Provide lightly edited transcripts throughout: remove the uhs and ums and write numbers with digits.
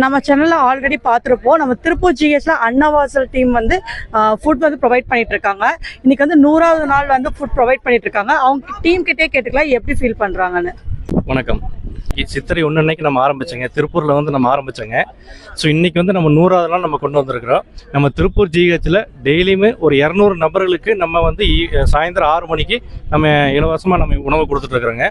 நம்ம சேனல்ல ஆல்ரெடி பார்த்துருப்போம். நம்ம திருப்பூர் ஜிஹெச்ல அன்னவாசல் டீம் வந்து ஃபுட் வந்து ப்ரொவைட் பண்ணிட்டு இருக்காங்க. இன்னைக்கு வந்து 100வது நாள் வந்து ஃபுட் ப்ரொவைட் பண்ணிட்டு இருக்காங்க. அவங்க டீம் கிட்டே கேட்டுக்கலாம் எப்படி ஃபீல் பண்றாங்கன்னு. வணக்கம். சித்திரை 1 அன்னைக்கு நம்ம ஆரம்பிச்சோங்க, திருப்பூரில் வந்து நம்ம ஆரம்பித்தோங்க. ஸோ இன்றைக்கி வந்து நம்ம 100வது நாள் நம்ம கொண்டு வந்திருக்கிறோம். நம்ம திருப்பூர் ஜிஹெச்சில் டெய்லியுமே ஒரு 200 நபர்களுக்கு நம்ம வந்து சாயந்தரம் 6 மணிக்கு நம்ம இலவசமாக நம்ம உணவு கொடுத்துட்ருக்குறோங்க.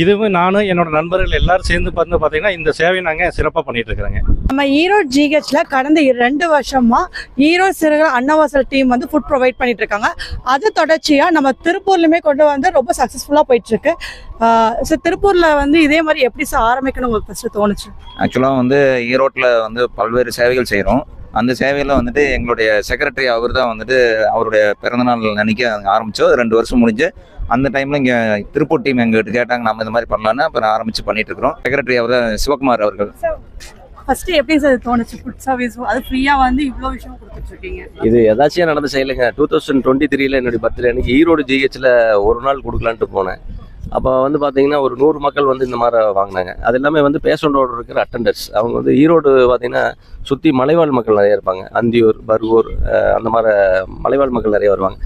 இதுவும் நானும் என்னோட நண்பர்கள் எல்லோரும் சேர்ந்து பார்த்தீங்கன்னா இந்த சேவையை நாங்கள் சிறப்பாக பண்ணிகிட்ருக்குறோங்க. நம்ம ஈரோடு ஜிஹெச்ல கடந்த 2 வருஷமாக ஈரோடு சிறுகள் அன்னவாசல் டீம் வந்து ஃபுட் ப்ரொவைட் பண்ணிட்டு இருக்காங்க. அது தொடர்ச்சியாக நம்ம திருப்பூர்லையுமே கொண்டு வந்து ரொம்ப சக்ஸஸ்ஃபுல்லாக போயிட்டுருக்கு. ஸோ திருப்பூரில் வந்து இதே மாதிரி எப்படி ஆரம்பிக்கணும் உங்களுக்கு ஃபஸ்ட்டு தோணுச்சு? ஆக்சுவலாக வந்து ஈரோட்டில் வந்து பல்வேறு சேவைகள் செய்கிறோம். அந்த சேவையில் வந்துட்டு எங்களுடைய செக்ரட்டரி அவர் தான் வந்துட்டு அவருடைய பிறந்தநாள் அன்னைக்கு ஆரம்பித்தோம். 2 வருஷம் முடிஞ்சு அந்த டைமில் இங்கே திருப்பூர் டீம் எங்கள்கிட்ட கேட்டாங்க நம்ம இந்த மாதிரி பண்ணலான்னு அப்புறம் ஆரம்பித்து பண்ணிட்டு இருக்கிறோம். செக்ரட்டரி அவர் தான் சிவகுமார் அவர்கள். ஃபர்ஸ்ட் எப்படி சார் தோணுச்சு ஃபுட் சர்வீஸ் அது ஃப்ரீயாக வந்து இவ்வளோ விஷயம் கொடுத்துட்ருக்கீங்க? இது எதாச்சியாக நடந்த செயலுங்க. 2023 என்னுடைய பர்த்டே அன்னைக்கு ஈரோடு ஜிஹெச்சில் ஒரு நாள் கொடுக்கலான்ட்டு போனேன். அப்போ வந்து பார்த்தீங்கன்னா ஒரு 100 மக்கள் வந்து இந்த மாதிரி வாங்கினாங்க. அது எல்லாமே வந்து பேஷண்டோடு இருக்கிற அட்டண்டர்ஸ். அவங்க வந்து ஈரோடு பார்த்தீங்கன்னா சுற்றி மலைவாழ் மக்கள் நிறைய இருப்பாங்க. அந்தியூர், பர்கூர், அந்த மாதிரி மலைவாழ் மக்கள் நிறைய வருவாங்க.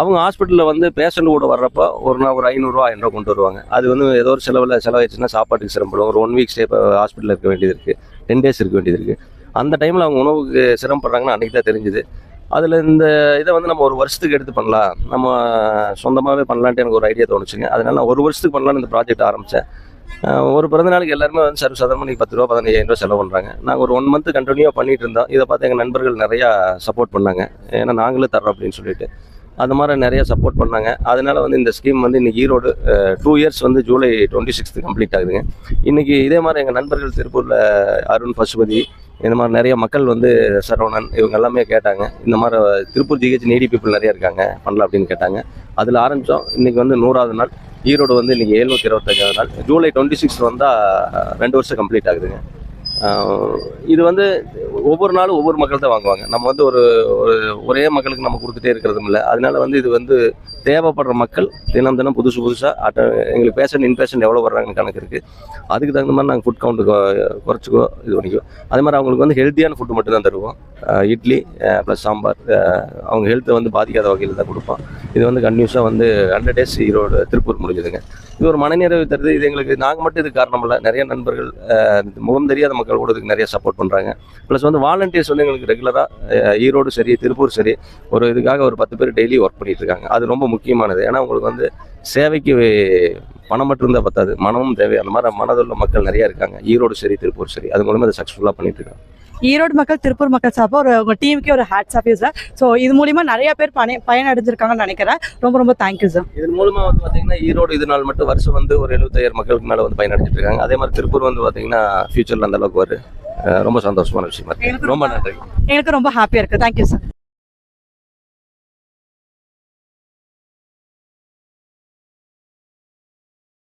அவங்க ஹாஸ்பிட்டலில் வந்து பேஷண்ட் கூட வர்றப்போ ஒரு 500 1000 கொண்டு வருவாங்க. அது வந்து ஏதோ ஒரு செலவாயிடுச்சுன்னா சாப்பாட்டுக்கு சிரமப்படும். ஒரு 1 வீக் ஸ்டே ஹாஸ்பிட்டலில் இருக்க வேண்டியது இருக்குது, 10 days இருக்க வேண்டியது இருக்குது. அந்த டைமில் அவங்க உணவுக்கு சிரமப்படுறாங்கன்னு அன்றைக்கி தான் தெரிஞ்சுது. அதில் இந்த இதை வந்து நம்ம ஒரு வருஷத்துக்கு எடுத்து பண்ணலாம், நம்ம சொந்தமாகவே பண்ணலான்ட்டு எனக்கு ஒரு ஐடியா தோணுச்சுங்க. அதனால் நான் 1 வருஷத்துக்கு பண்ணலான்னு இந்த ப்ராஜெக்ட் ஆரம்பித்தேன். ஒரு பிறந்த நாளுக்கு எல்லாருமே வந்து சர்வசாதாரணமாக நீங்கள் 10 ரூபா 15,000 ரூபா செலவு பண்ணுறாங்க. நாங்கள் ஒரு 1 month கண்டினியூவாக பண்ணிகிட்டு இருந்தோம். இதை பார்த்து எங்கள் நண்பர்கள் நிறையா சப்போர்ட் பண்ணாங்க. ஏன்னா நாங்களே தர்றோம் அப்படின்னு சொல்லிட்டு அந்த மாதிரி நிறையா சப்போர்ட் பண்ணாங்க. அதனால் வந்து இந்த ஸ்கீம் வந்து இன்றைக்கி ஈரோடு 2 years வந்து ஜூலை 26 கம்ப்ளீட் ஆகுதுங்க. இன்றைக்கி இதே மாதிரி எங்கள் நண்பர்கள் திருப்பூரில் அருண், பசுபதி, இந்த மாதிரி நிறைய மக்கள் வந்து சரவணன் இவங்க எல்லாமே கேட்டாங்க. இந்த மாதிரி திருப்பூர் ஜிஹெச் நீடி பீப்புள் நிறைய இருக்காங்க, பண்ணலாம் அப்படின்னு கேட்டாங்க. அதில் ஆரம்பித்தோம். இன்றைக்கி வந்து 100வது நாள். ஈரோடு வந்து இன்றைக்கி 725வது நாள். ஜூலை 26 வந்தால் 2 வருஷம் கம்ப்ளீட் ஆகுதுங்க. இது வந்து ஒவ்வொரு நாளும் ஒவ்வொரு மக்கள் தான் வாங்குவாங்க. நம்ம வந்து ஒரே மக்களுக்கு நம்ம கொடுத்துட்டே இருக்கிறதும் இல்லை. அதனால வந்து இது வந்து தேவைப்படுற மக்கள் தினம் புதுசாக எங்களுக்கு பேஷண்ட் இன்பேஷண்ட் எவ்வளோ வர்றாங்கன்னு கணக்கு இருக்குது. அதுக்கு தகுந்த மாதிரி நாங்கள் ஃபுட் கவுண்ட்டு குறைச்சிக்கோ இது பண்ணிக்குவோம். அதே மாதிரி அவங்களுக்கு வந்து ஹெல்த்தியான ஃபுட்டு மட்டும் தான் தருவோம். இட்லி ப்ளஸ் சாம்பார் அவங்க ஹெல்த்தை வந்து பாதிக்காத வகையில் தான் கொடுப்போம். இது வந்து கன்டினியூஸாக வந்து 100 days ஈரோடு திருப்பூர் முடிஞ்சுதுங்க. இது ஒரு மனநிறைவு தருது. இது எங்களுக்கு நாங்கள் மட்டும் இதுக்கு காரணம் இல்லை, நிறைய நண்பர்கள் முகம் தெரியாத மக்கள் கூட இதுக்கு நிறைய சப்போர்ட் பண்ணுறாங்க. ப்ளஸ் வந்து வாலண்டியர்ஸ் வந்து எங்களுக்கு ரெகுலராக ஈரோடு சரி திருப்பூர் சரி ஒரு இதுக்காக ஒரு 10 பேர் டெய்லி ஒர்க் பண்ணிட்டு இருக்காங்க. அது ரொம்ப முக்கியமானது. ஏன்னா உங்களுக்கு வந்து சேவைக்கு பணம் மட்டும் இருந்தால் பத்தாது, மனமும் தேவை. அந்த மாதிரி மனதுள்ள மக்கள் நிறைய இருக்காங்க ஈரோடு சரி திருப்பூர் சரி. அது மூலமாக அதை சக்ஸஸ்ஃபுல்லாக பண்ணிட்டு இருக்காங்க. ஈரோடு மக்கள் திருப்பூர் மக்கள் சார்பாக உங்கள் டீமுக்கே ஒரு hats off you sir. So இது மூலிமா நிறைய பேர் பயனடைஞ்சிருக்காங்கன்னு நினைக்கிறேன். ரொம்ப தேங்க்யூ சார். இதன் மூலமாக வந்து பார்த்தீங்கன்னா ஈரோடு இது நாள் மட்டும் வருஷம் வந்து ஒரு 75,000 மக்களுக்கு மேலே வந்து பயனடைஞ்சிட்டு இருக்காங்க. அதே மாதிரி திருப்பூர் வந்து பார்த்தீங்கன்னா ஃபியூச்சரில் அந்த அளவுக்கு வரும். ரொம்ப சந்தோஷமான விஷயமா இருக்கு. ரொம்ப நன்றி. எனக்கு ரொம்ப ஹாப்பியாக இருக்குது. Thank you sir.